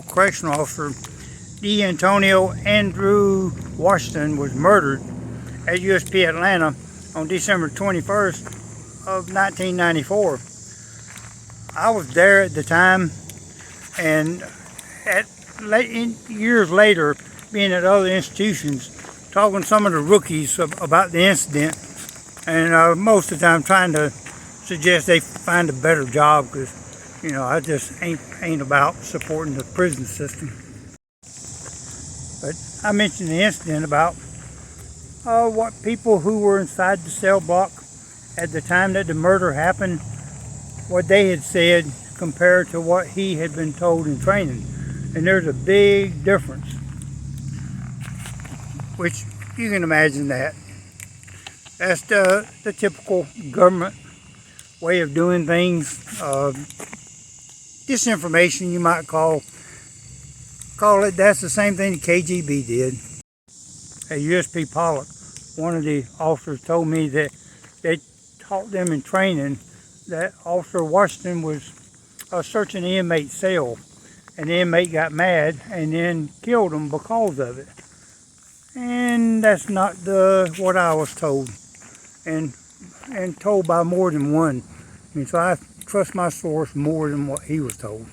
Correctional Officer D. Antonio Andrew Washington was murdered at USP Atlanta on December 21st of 1994. I was there at the time, and years later, being at other institutions, talking to some of the rookies about the incident, and most of the time trying to suggest they find a better job, because I just ain't about supporting the prison system. But I mentioned the incident about what people who were inside the cell block at the time that the murder happened, what they had said compared to what he had been told in training. And there's a big difference, which you can imagine that. That's the typical government way of doing things. Disinformation, you might call it. That's the same thing the KGB did. At USP Pollock, one of the officers told me that they taught them in training that Officer Washington was searching the inmate's cell, and the inmate got mad and then killed him because of it. And that's not what I was told, and told by more than one. So I trust my source more than what he was told.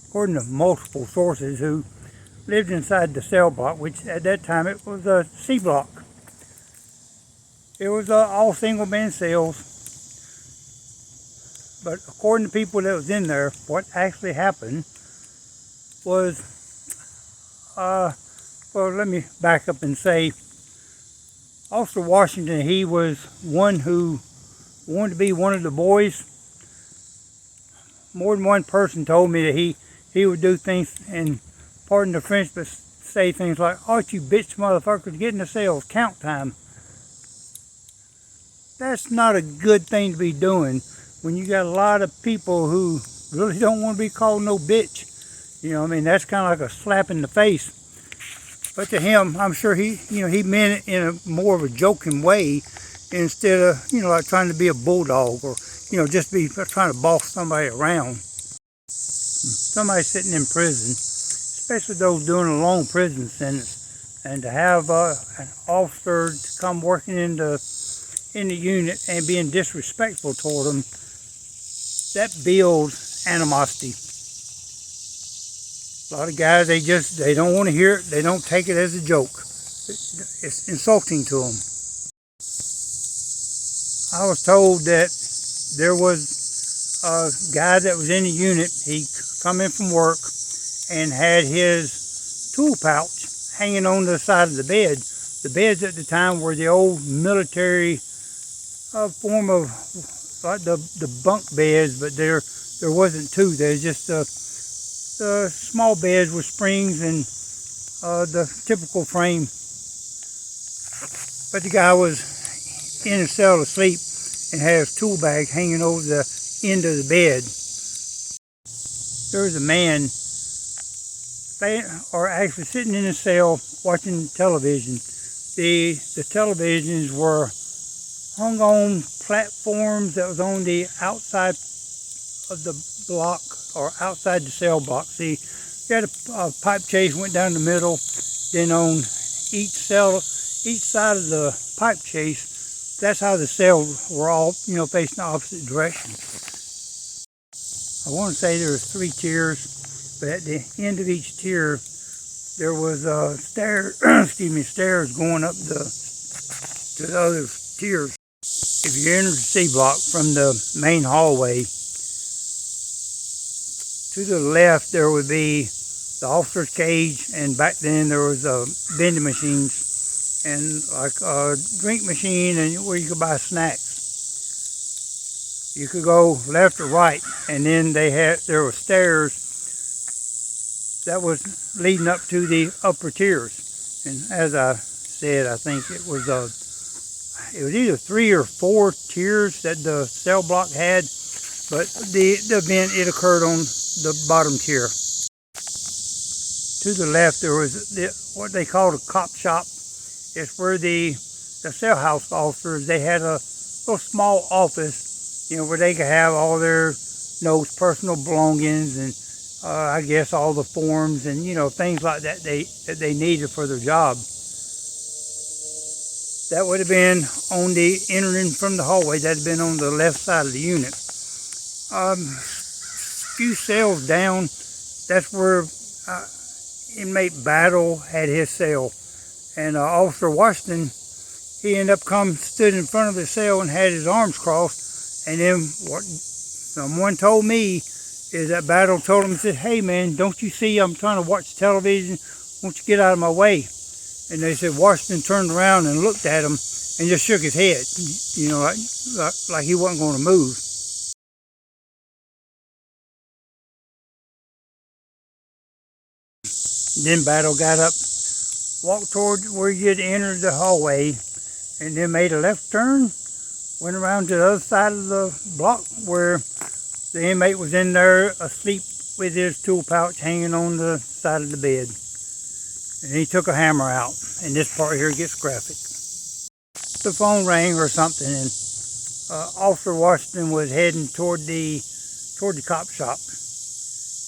According to multiple sources who lived inside the cell block, which at that time it was a C block. It was all single man cells. But according to people that was in there, what actually happened was, well, let me back up and say, Officer Washington, he was one who wanted to be one of the boys. More than one person told me that he would do things, and pardon the French, but say things like, "Oh, you bitch motherfuckers, get in the cells, count time." That's not a good thing to be doing when you got a lot of people who really don't want to be called no bitch. That's kind of like a slap in the face. But to him, I'm sure he meant it in a more of a joking way, instead of, like trying to be a bulldog, or, just be trying to boss somebody around. Somebody sitting in prison, especially those doing a long prison sentence, and to have an officer to come working in the unit and being disrespectful toward them, that builds animosity. A lot of guys, they don't want to hear it. They don't take it as a joke. It's insulting to them. I was told that there was a guy that was in the unit. He come in from work and had his tool pouch hanging on the side of the bed. The beds at the time were the old military form of like the bunk beds, but there wasn't two. There's just the small beds with springs and the typical frame. But the guy was in his cell asleep and had his tool bag hanging over the end of the bed. There was a man actually sitting in his cell watching television. The televisions were hung on platforms that was on the outside of the block, or outside the cell block. See, you had a pipe chase went down the middle, then on each side of the pipe chase, that's how the cells were all, facing the opposite direction. I want to say there was 3 tiers, but at the end of each tier, there was stairs going up to the other tiers. If you enter the C block from the main hallway, to the left there would be the officer's cage, and back then there was vending machines and like a drink machine, and where you could buy snacks. You could go left or right, and then there were stairs that was leading up to the upper tiers. And as I said, I think it was either 3 or 4 tiers that the cell block had, but the event, it occurred on the bottom tier. To the left there was what they called a cop shop. It's where the cell house officers, they had a little small office, where they could have all their personal belongings and I guess all the forms and things like that they needed for their job. That would have been on the entering from the hallway. That would have been on the left side of the unit. Few cells down, that's where inmate Battle had his cell, and Officer Washington, he ended up stood in front of the cell and had his arms crossed, and then what someone told me is that Battle told him, said, "Hey man, don't you see I'm trying to watch television? Won't you get out of my way?" And they said Washington turned around and looked at him and just shook his head, like he wasn't going to move. Then Battle got up, walked toward where you had entered the hallway, and then made a left turn, went around to the other side of the block where the inmate was in there asleep with his tool pouch hanging on the side of the bed. And he took a hammer out, and this part here gets graphic. The phone rang or something, and Officer Washington was heading toward the cop shop.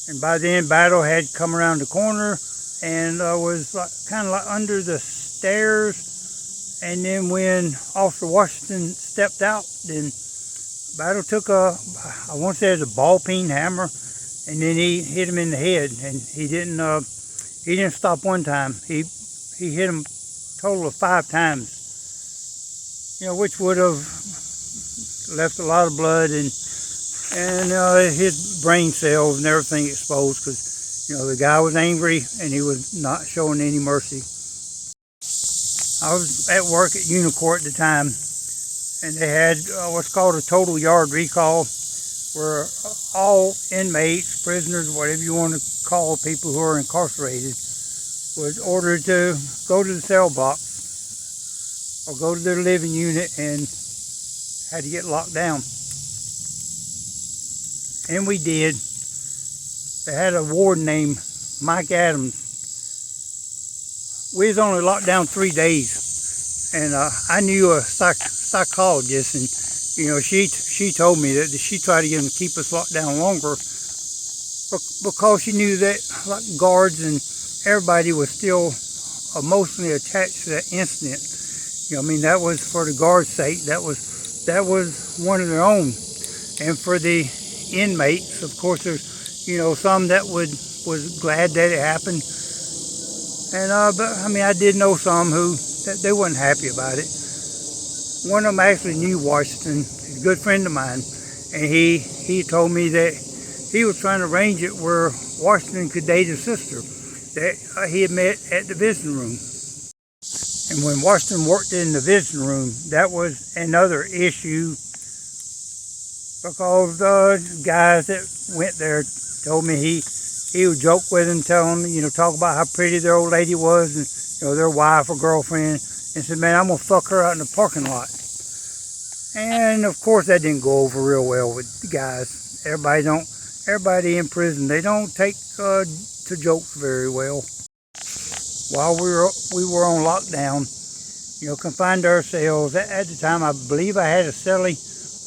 And by then, Battle had come around the corner and was kind of like under the stairs. And then when Officer Washington stepped out, then Battle took I want to say it was a ball peen hammer, and then he hit him in the head. And he didn't stop one time. He hit him a total of 5 times. Which would have left a lot of blood and his brain cells and everything exposed, because the guy was angry and he was not showing any mercy. I was at work at Unicorp at the time, and they had what's called a total yard recall, where all inmates, prisoners, whatever you want to call people who are incarcerated, was ordered to go to the cell block or go to their living unit and had to get locked down. And we did. They had a warden named Mike Adams. We was only locked down 3 days, and I knew a psychologist, and she told me that she tried to get them to keep us locked down longer because she knew that like guards and everybody was still emotionally attached to that incident. That was for the guards' sake. That was one of their own, and for the inmates, of course, there's some that was glad that it happened, and but I did know some who that they wasn't happy about it. One of them actually knew Washington, he's a good friend of mine, and he told me that he was trying to arrange it where Washington could date his sister that he had met at the visiting room. And when Washington worked in the visiting room, that was another issue, because the guys that went there told me he would joke with them, tell them, talk about how pretty their old lady was, and their wife or girlfriend, and said, "Man, I'm gonna fuck her out in the parking lot." And of course, that didn't go over real well with the guys. Everybody in prison, they don't take to jokes very well. While we were on lockdown, confined to our cells. At the time, I believe I had a cellie.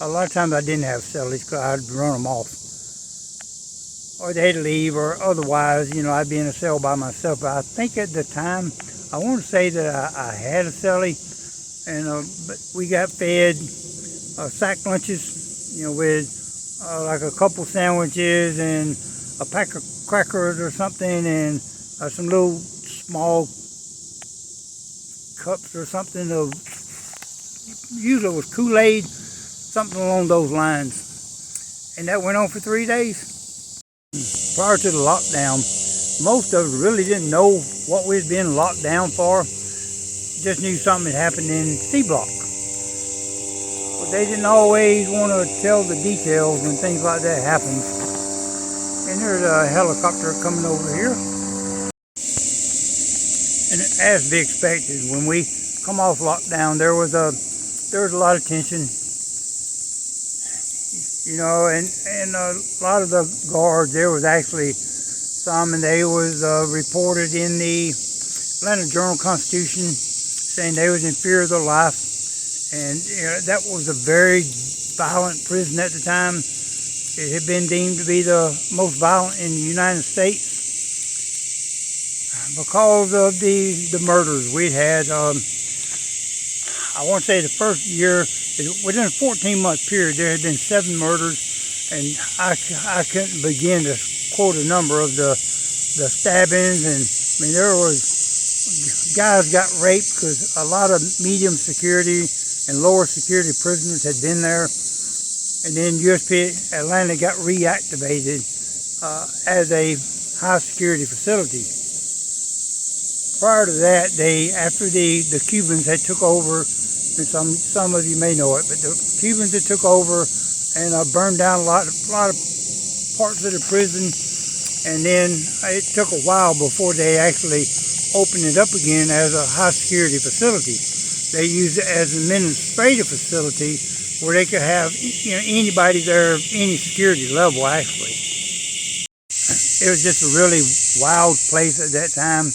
A lot of times I didn't have cellies because I'd run them off, or they'd leave, or otherwise, I'd be in a cell by myself. But I think at the time, I want to say that I had a cellie, and but we got fed sack lunches, with like a couple sandwiches and a pack of crackers or something, and some little small cups or something of, usually it was Kool-Aid, something along those lines. And that went on for 3 days. Prior to the lockdown, most of us really didn't know what we was being locked down for. Just knew something had happened in C-Block. But they didn't always want to tell the details when things like that happened. And there's a helicopter coming over here. And as to be expected, when we come off lockdown, there was a lot of tension, and a lot of the guards. There was actually some, and they was reported in the Atlanta Journal-Constitution, saying they was in fear of their life, and that was a very violent prison at the time. It had been deemed to be the most violent in the United States because of the murders we'd had. I want to say the first year, within a 14-month period, there had been 7 murders, and I couldn't begin to quote a number of the stabbings. And I mean, there was guys got raped because a lot of medium security and lower security prisoners had been there. And then USP Atlanta got reactivated as a high security facility. Prior to that, after the Cubans had took over, and some of you may know it, but the Cubans had took over and burned down a lot of parts of the prison. And then it took a while before they actually opened it up again as a high security facility. They used it as an administrative facility where they could have anybody there, any security level actually. It was just a really wild place at that time.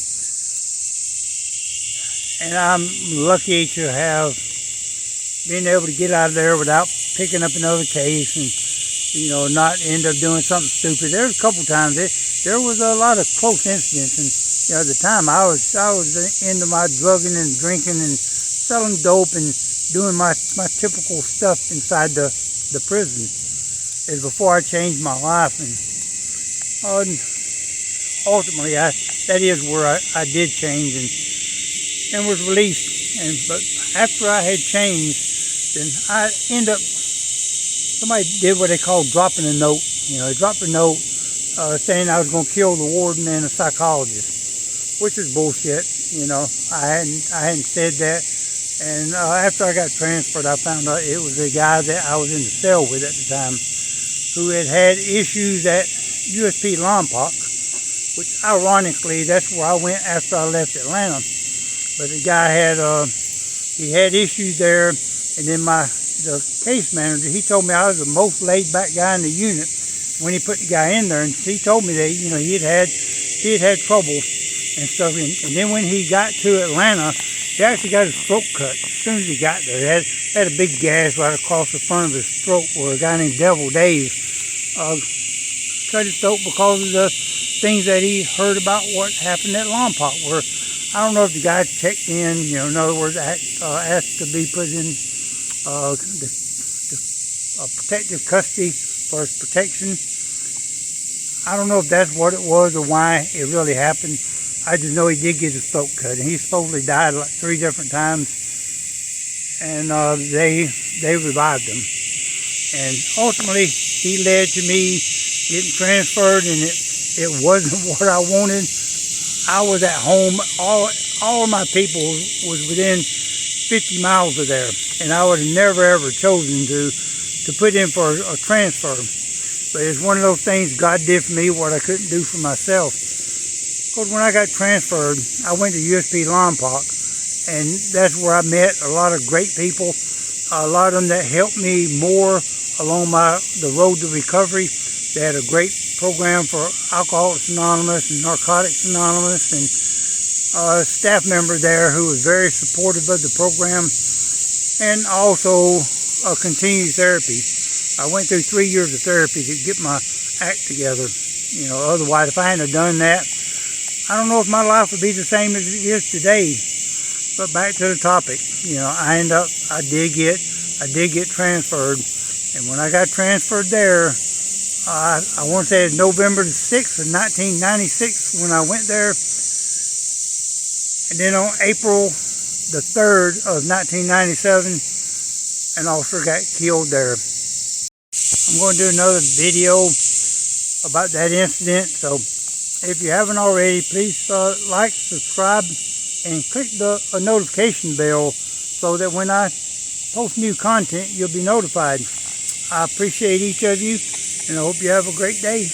And I'm lucky to have been able to get out of there without picking up another case and, not end up doing something stupid. There was a couple times there was a lot of close incidents, and at the time I was into my drugging and drinking and selling dope and doing my typical stuff inside the prison. Is before I changed my life, and ultimately that is where I did change and was released. But after I had changed, then I somebody did what they call dropping a note. They dropped a note saying I was going to kill the warden and a psychologist, which is bullshit. I hadn't said that. And after I got transferred, I found out it was a guy that I was in the cell with at the time who had issues at USP Lompoc, which ironically, that's where I went after I left Atlanta. But the guy had issues there, and then the case manager, he told me I was the most laid-back guy in the unit when he put the guy in there, and he told me that he had had trouble and stuff. And then when he got to Atlanta, he actually got his throat cut as soon as he got there. He had a big gash right across the front of his throat where a guy named Devil Dave cut his throat because of the things that he heard about what happened at Lompoc, where I don't know if the guy checked in, in other words, asked to be put in protective custody for his protection. I don't know if that's what it was or why it really happened. I just know he did get his throat cut, and he supposedly died like 3 different times, and they revived him. And ultimately, he led to me getting transferred, and it wasn't what I wanted. I was at home. All of my people was within 50 miles of there, and I would have never ever chosen to put in for a transfer. But it's one of those things God did for me what I couldn't do for myself. Because when I got transferred, I went to USP Lompoc, and that's where I met a lot of great people, a lot of them that helped me more along the road to recovery. They had a great program for Alcoholics Anonymous and Narcotics Anonymous, and a staff member there who was very supportive of the program, and also continued therapy. I went through 3 years of therapy to get my act together. Otherwise, if I hadn't done that, I don't know if my life would be the same as it is today. But back to the topic, I did get transferred, and when I got transferred there, I want to say it was November the 6th of 1996 when I went there, and then on April the 3rd of 1997, an officer got killed there. I'm going to do another video about that incident, so if you haven't already, please like, subscribe, and click the notification bell so that when I post new content, you'll be notified. I appreciate each of you, and I hope you have a great day.